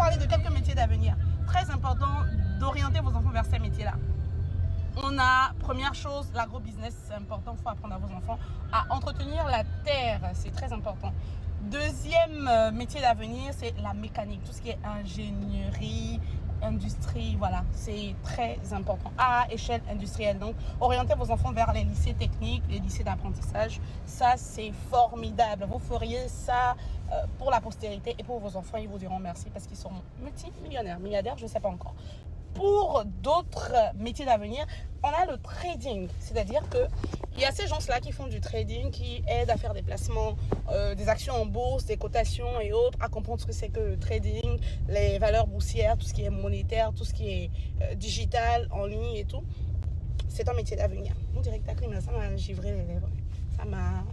parler de quelques métiers d'avenir. Très important d'orienter vos enfants vers ces métiers-là. On a, première chose, l'agro-business, c'est important, il faut apprendre à vos enfants à entretenir la terre, c'est très important. Deuxième métier d'avenir, c'est la mécanique, tout ce qui est ingénierie, industrie, voilà, c'est très important à échelle industrielle. Donc, orientez vos enfants vers les lycées techniques, les lycées d'apprentissage, ça c'est formidable. Vous feriez ça pour la postérité et pour vos enfants, ils vous diront merci parce qu'ils seront multimillionnaires, milliardaires, je ne sais pas encore. Pour d'autres métiers d'avenir, on a le trading, c'est-à-dire qu'il y a ces gens-là qui font du trading, qui aident à faire des placements, des actions en bourse, des cotations et autres, à comprendre ce que c'est que le trading, les valeurs boursières, tout ce qui est monétaire, tout ce qui est digital, en ligne et tout. C'est un métier d'avenir. Mon directeur, ça m'a givré les lèvres, ça m'a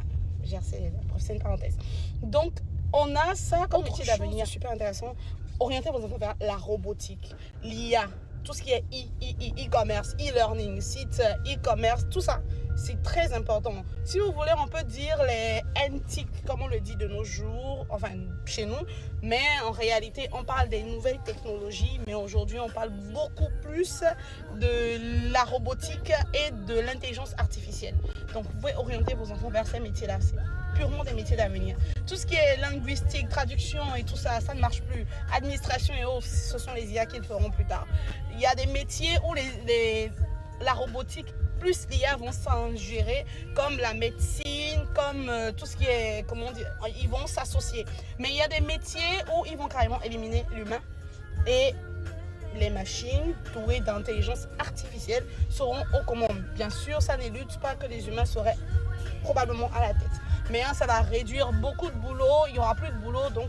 gercé les lèvres, c'est une parenthèse. Donc, on a ça comme métier d'avenir, super intéressant. Orientez vos enfants vers la robotique, l'IA, tout ce qui est e-commerce, e-learning, site e-commerce, tout ça, c'est très important. Si vous voulez, on peut dire les NTIC, comme on le dit de nos jours, enfin chez nous, mais en réalité, on parle des nouvelles technologies, mais aujourd'hui, on parle beaucoup plus de la robotique et de l'intelligence artificielle. Donc, vous pouvez orienter vos enfants vers ces métiers-là. C'est purement des métiers d'avenir. Tout ce qui est linguistique, traduction et tout ça, ça ne marche plus. Administration et autres, ce sont les IA qui le feront plus tard. Il y a des métiers où la robotique plus l'IA vont s'en gérer, comme la médecine, comme tout ce qui est, comment dire, ils vont s'associer. Mais il y a des métiers où ils vont carrément éliminer l'humain et les machines douées d'intelligence artificielle seront aux commandes. Bien sûr, ça n'élude pas que les humains seraient probablement à la tête. Mais ça va réduire beaucoup de boulot, il n'y aura plus de boulot, donc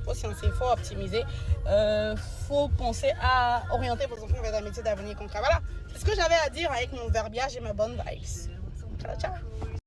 faut sciencer, faut optimiser, faut penser à orienter vos enfants vers un métier d'avenir concret. Voilà, c'est ce que j'avais à dire avec mon verbiage et mes bonnes vibes. Ciao, ciao.